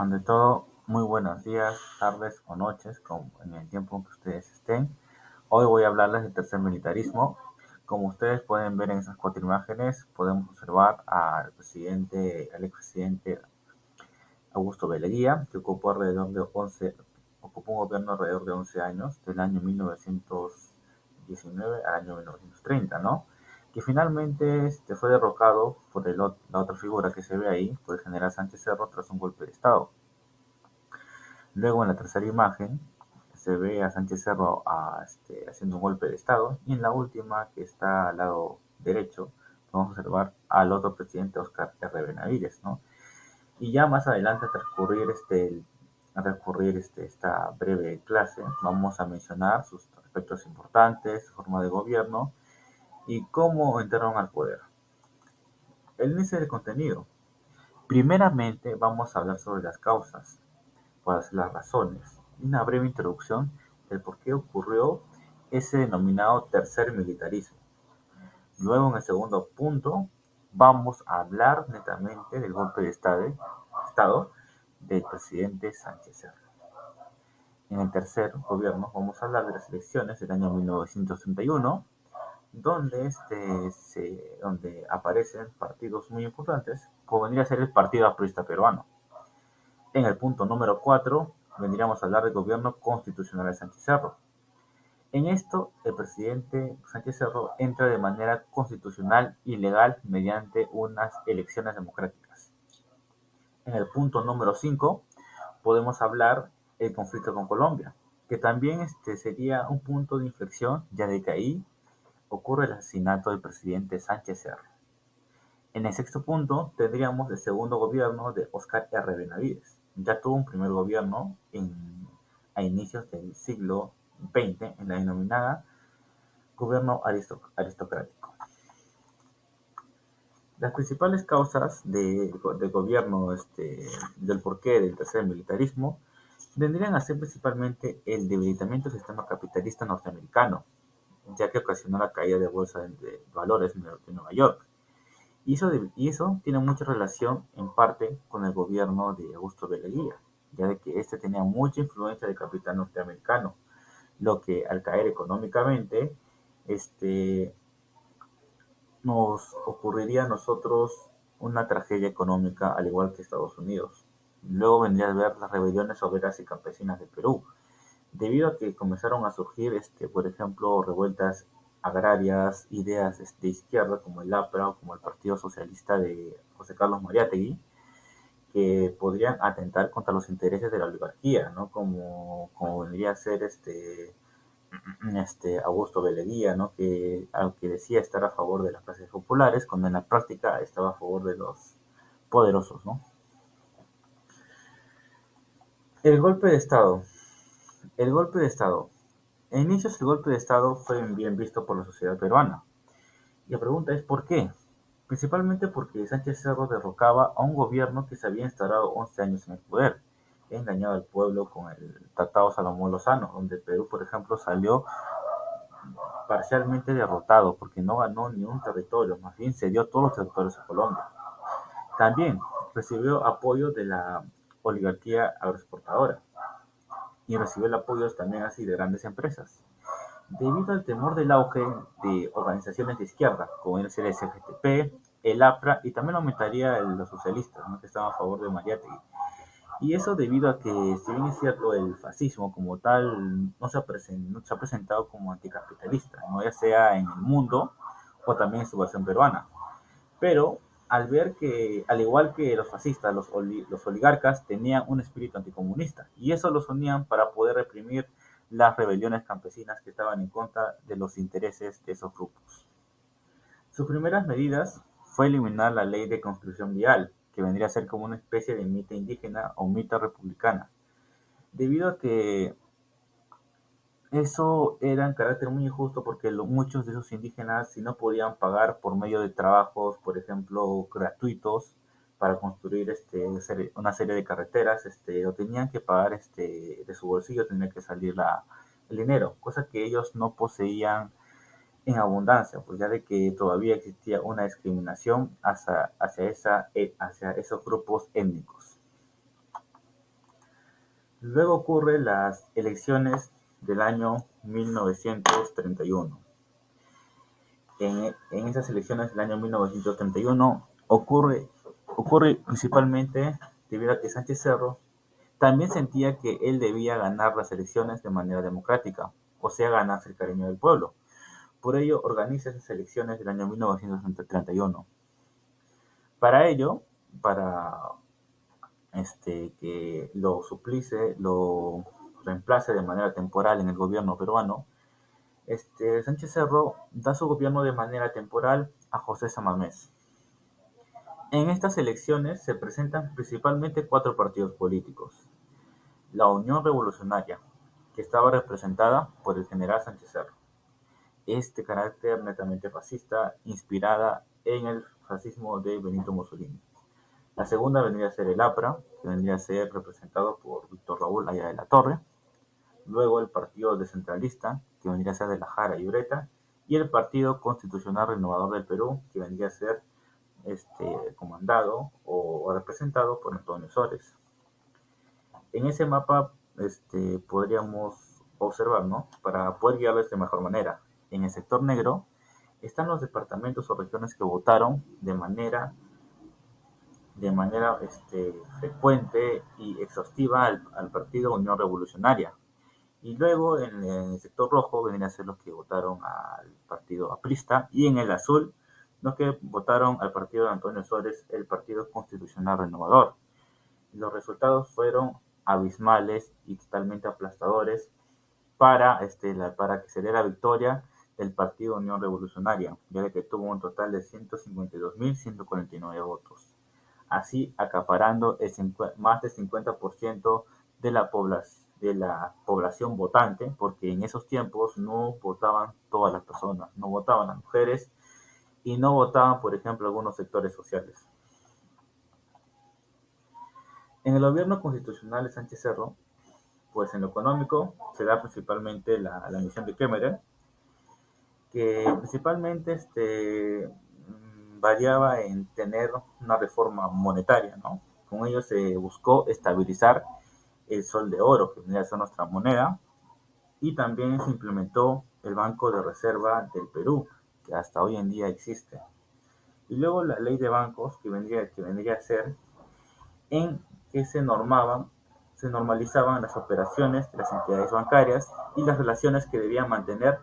Ante todo, muy buenos días, tardes o noches, en el tiempo en que ustedes estén. Hoy voy a hablarles del tercer militarismo. Como ustedes pueden ver en esas cuatro imágenes, podemos observar al expresidente Augusto B. Leguía, que ocupó un gobierno alrededor de 11 años, del año 1919 al año 1930, ¿no? Que finalmente fue derrocado por la otra figura que se ve ahí, por el general Sánchez Cerro, tras un golpe de Estado. Luego en la tercera imagen se ve a Sánchez Cerro haciendo un golpe de Estado, y en la última, que está al lado derecho, vamos a observar al otro presidente, Óscar R. Benavides, ¿no? Y ya más adelante, esta breve clase, vamos a mencionar sus aspectos importantes, su forma de gobierno y cómo entraron al poder. El inicio del contenido. Primeramente vamos a hablar sobre las causas, pues las razones, y una breve introducción del por qué ocurrió ese denominado tercer militarismo. Luego, en el segundo punto, vamos a hablar netamente del golpe de Estado del presidente Sánchez Cerro. En el tercer gobierno vamos a hablar de las elecciones del año 1931, donde aparecen partidos muy importantes, como vendría a ser el Partido Aprista Peruano. En el punto número 4 vendríamos a hablar del gobierno constitucional de Sánchez Cerro. En esto, el presidente Sánchez Cerro entra de manera constitucional y legal mediante unas elecciones democráticas. En el punto número 5 podemos hablar del conflicto con Colombia, que también sería un punto de inflexión, ya de que ahí ocurre el asesinato del presidente Sánchez Cerro. En el sexto punto tendríamos el segundo gobierno de Óscar R. Benavides. Ya tuvo un primer gobierno a inicios del siglo XX, en la denominada gobierno aristocrático. Las principales causas de gobierno del porqué del tercer militarismo vendrían a ser principalmente el debilitamiento del sistema capitalista norteamericano, ya que ocasionó la caída de bolsa de valores de Nueva York. Y eso tiene mucha relación en parte con el gobierno de Augusto B. Leguía, ya de que este tenía mucha influencia del capital norteamericano, lo que al caer económicamente, nos ocurriría a nosotros una tragedia económica al igual que Estados Unidos. Luego vendría a ver las rebeliones obreras y campesinas de Perú, debido a que comenzaron a surgir, por ejemplo, revueltas agrarias, ideas de izquierda como el APRA o como el Partido Socialista de José Carlos Mariátegui, que podrían atentar contra los intereses de la oligarquía, ¿no? Como vendría a ser Augusto B. Leguía, ¿no? Aunque decía estar a favor de las clases populares, cuando en la práctica estaba a favor de los poderosos, ¿no? El golpe de Estado. El golpe de Estado. En inicios, el golpe de Estado fue bien visto por la sociedad peruana. Y la pregunta es ¿por qué? Principalmente porque Sánchez Cerro derrocaba a un gobierno que se había instalado 11 años en el poder, que ha engañado al pueblo con el Tratado Salomón Lozano, donde Perú, por ejemplo, salió parcialmente derrotado porque no ganó ni un territorio, más bien cedió todos los territorios a Colombia. También recibió apoyo de la oligarquía agroexportadora y recibió el apoyo también así de grandes empresas. Debido al temor del auge de organizaciones de izquierda, como el CGTP, el APRA y también aumentaría los socialistas, ¿no? Que estaban a favor de Mariátegui. Y eso debido a que, si bien es cierto, el fascismo como tal no se ha presentado como anticapitalista, ¿no? Ya sea en el mundo o también en su versión peruana. Pero al ver que, al igual que los fascistas, los oligarcas tenían un espíritu anticomunista y eso los unían para poder reprimir las rebeliones campesinas que estaban en contra de los intereses de esos grupos. Sus primeras medidas fue eliminar la ley de construcción vial, que vendría a ser como una especie de mita indígena o mita republicana, debido a que eso era en carácter muy injusto porque muchos de esos indígenas, si no podían pagar por medio de trabajos, por ejemplo, gratuitos para construir una serie de carreteras, lo tenían que pagar de su bolsillo, tenía que salir el dinero, cosa que ellos no poseían en abundancia, pues ya de que todavía existía una discriminación hacia esos grupos étnicos. Luego ocurren las elecciones del año 1931. En esas elecciones del año 1931 ocurre principalmente debido a que Sánchez Cerro también sentía que él debía ganar las elecciones de manera democrática, o sea, ganarse el cariño del pueblo. Por ello, organiza esas elecciones del año 1931. Para ello, para que lo suplice, lo reemplace de manera temporal en el gobierno peruano, Sánchez Cerro da su gobierno de manera temporal a José Samamés. En estas elecciones se presentan principalmente cuatro partidos políticos. La Unión Revolucionaria, que estaba representada por el general Sánchez Cerro. De carácter netamente fascista, inspirada en el fascismo de Benito Mussolini. La segunda vendría a ser el APRA, que vendría a ser representado por Víctor Raúl Aya de la Torre. Luego el Partido Descentralista, que vendría a ser de la Jara y Ureta. Y el Partido Constitucional Renovador del Perú, que vendría a ser comandado o representado por Antonio Sores. En ese mapa podríamos observar, ¿no? Para poder guiarles de mejor manera. En el sector negro están los departamentos o regiones que votaron de manera frecuente y exhaustiva al Partido Unión Revolucionaria. Y luego en el sector rojo vendrían a ser los que votaron al partido aprista, y en el azul los que votaron al partido de Antonio Sores, el Partido Constitucional Renovador. Los resultados fueron abismales y totalmente aplastadores para que se dé la victoria del Partido Unión Revolucionaria, ya que tuvo un total de 152.149 votos, así acaparando más del 50% de la población votante, porque en esos tiempos no votaban todas las personas, no votaban las mujeres y no votaban, por ejemplo, algunos sectores sociales. En el gobierno constitucional de Sánchez Cerro, pues en lo económico se da principalmente la misión de Kemmerer, que principalmente variaba en tener una reforma monetaria, ¿no? Con ello se buscó estabilizar el sol de oro, que vendría a ser nuestra moneda, y también se implementó el Banco de Reserva del Perú, que hasta hoy en día existe. Y luego la ley de bancos, que vendría a ser en que se normalizaban las operaciones de las entidades bancarias y las relaciones que debían mantener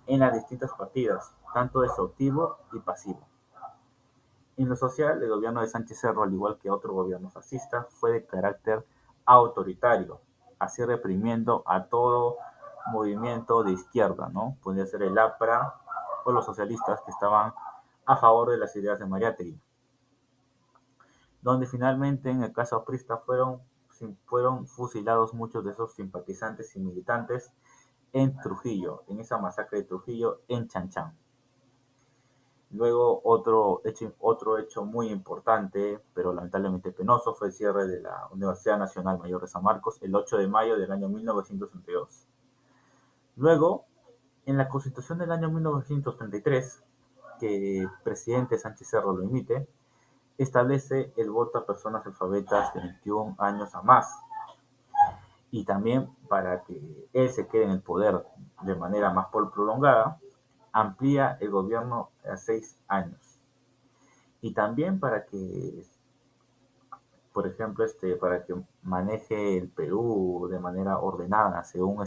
en las distintas partidas, tanto de su activo y pasivo. En lo social, el gobierno de Sánchez Cerro, al igual que otro gobierno fascista, fue de carácter autoritario, así reprimiendo a todo movimiento de izquierda, ¿no? Podría ser el APRA o los socialistas que estaban a favor de las ideas de Mariátegui, donde finalmente en el caso aprista fueron fusilados muchos de esos simpatizantes y militantes en Trujillo, en esa masacre de Trujillo en Chanchán. Luego otro hecho muy importante, pero lamentablemente penoso, fue el cierre de la Universidad Nacional Mayor de San Marcos el 8 de mayo del año 1932. Luego, en la Constitución del año 1933, que el presidente Sánchez Cerro lo emite, establece el voto a personas alfabetas de 21 años a más. Y también para que él se quede en el poder de manera más prolongada, amplía el gobierno a 6 años. Y también para que, por ejemplo, para que maneje el Perú de manera ordenada, según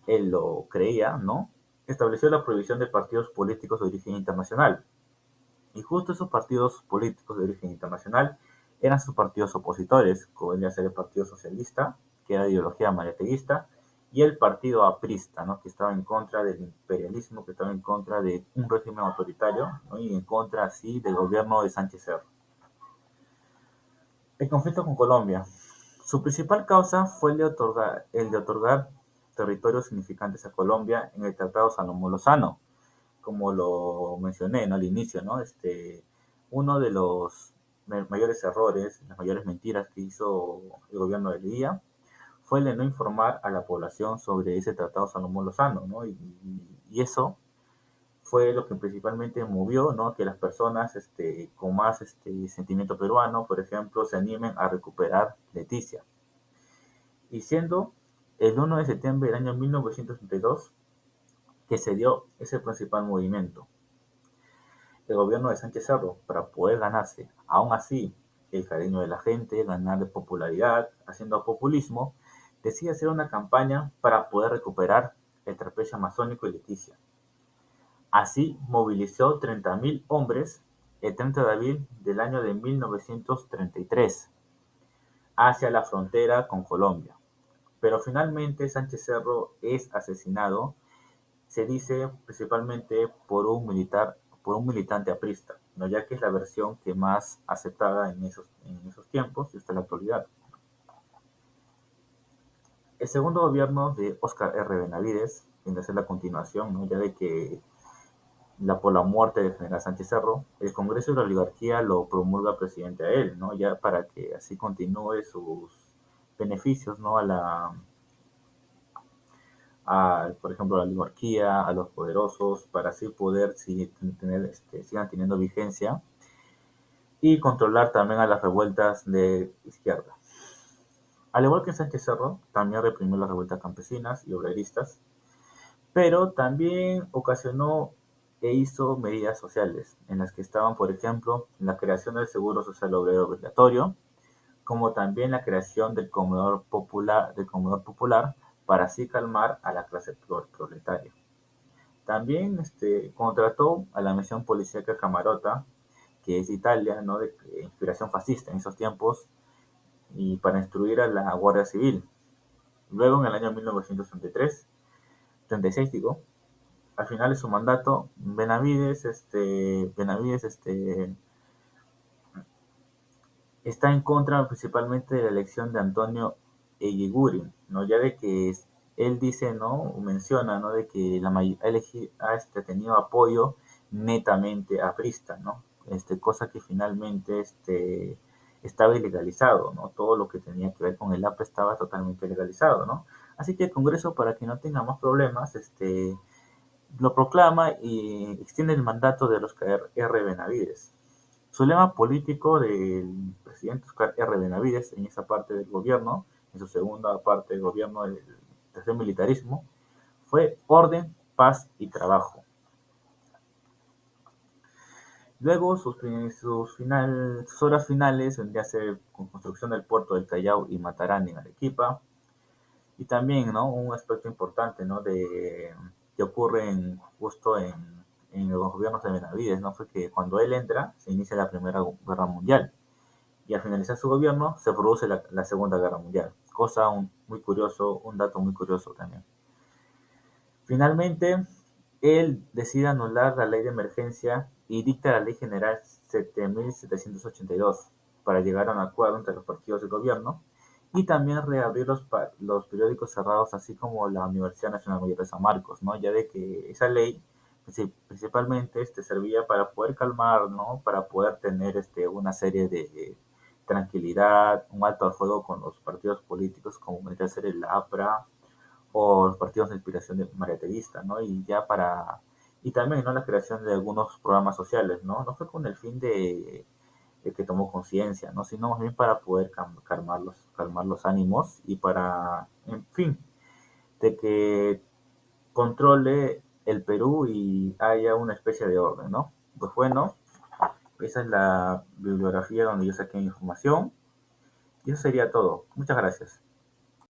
él lo creía, ¿no? Estableció la prohibición de partidos políticos de origen internacional. Y justo esos partidos políticos de origen internacional eran sus partidos opositores, como venía a ser el Partido Socialista, que era de ideología mariateguista, y el Partido Aprista, ¿no? Que estaba en contra del imperialismo, que estaba en contra de un régimen autoritario, ¿no? Y en contra, así, del gobierno de Sánchez Cerro. El conflicto con Colombia. Su principal causa fue el de otorgar territorios significantes a Colombia en el Tratado Salomón-Lozano, como lo mencioné, ¿no? Al inicio, ¿no? Uno de los mayores errores, las mayores mentiras que hizo el gobierno de Leguía fue el de no informar a la población sobre ese tratado Salomón-Lozano, ¿no? Y eso fue lo que principalmente movió, ¿no? Que las personas con más sentimiento peruano, por ejemplo, se animen a recuperar Leticia. y siendo el 1 de septiembre del año 1932 que se dio ese principal movimiento. El gobierno de Sánchez Cerro, para poder ganarse, aún así, el cariño de la gente, ganar de popularidad, haciendo populismo, decide hacer una campaña para poder recuperar el trapecio amazónico y Leticia. Así movilizó 30.000 hombres el 30 de abril del año de 1933 hacia la frontera con Colombia. Pero finalmente Sánchez Cerro es asesinado, se dice principalmente por un militante aprista, ¿no? Ya que es la versión que más aceptada en esos tiempos y hasta la actualidad. El segundo gobierno de Óscar R. Benavides, viene a ser la continuación, ¿no? Ya de que por la muerte del general Sánchez Cerro, el Congreso de la Oligarquía lo promulga presidente a él, ¿no? Ya para que así continúe sus beneficios, ¿no? Por ejemplo, a la oligarquía, a los poderosos, para así poder sigan teniendo vigencia y controlar también a las revueltas de izquierda. Al igual que Sánchez Cerro, también reprimió las revueltas campesinas y obreristas, pero también ocasionó e hizo medidas sociales, en las que estaban, por ejemplo, la creación del Seguro Social Obrero Obligatorio, como también la creación del comedor popular para así calmar a la clase proletaria. También contrató a la misión policíaca Camarota, que es Italia, ¿no? de inspiración fascista en esos tiempos, y para instruir a la Guardia Civil. Luego, en el año 1936, digo, al final de su mandato, Benavides está en contra principalmente de la elección de Antonio Eguiguren, ¿no? Ya de que él dice, ¿no? Menciona, ¿no? De que ha tenido apoyo netamente aprista, ¿no? Cosa que finalmente estaba ilegalizado, ¿no? Todo lo que tenía que ver con el APRA estaba totalmente legalizado, ¿no? Así que el Congreso, para que no tenga más problemas, lo proclama y extiende el mandato de Óscar R. Benavides. Su lema político del presidente Óscar R. Benavides en esa parte del gobierno, en su segunda parte del gobierno del tercer militarismo, fue orden, paz y trabajo. Luego, sus horas finales vendría a ser con construcción del puerto del Callao y Matarán en Arequipa. Y también, ¿no? Un aspecto importante, ¿no? Que ocurre justo en los gobiernos de Benavides, ¿no? Fue que cuando él entra, se inicia la Primera Guerra Mundial. Y al finalizar su gobierno, se produce la Segunda Guerra Mundial. Muy curioso, un dato muy curioso también. Finalmente, él decide anular la ley de emergencia y dicta la Ley General 7782 para llegar a un acuerdo entre los partidos del gobierno y también reabrir los periódicos cerrados, así como la Universidad Nacional Mayor de San Marcos, ¿no? Ya de que esa ley principalmente servía para poder calmar, ¿no? Para poder tener una serie de tranquilidad, un alto al fuego con los partidos políticos, como vendría a ser el APRA, o los partidos de inspiración mariaterista, ¿no? Y también, ¿no? La creación de algunos programas sociales, ¿no? No fue con el fin de que tomó conciencia, ¿no? Sino más bien para poder calmar los ánimos y para, en fin, de que controle el Perú y haya una especie de orden, ¿no? Pues bueno, esa es la bibliografía donde yo saqué mi información y eso sería todo. Muchas gracias.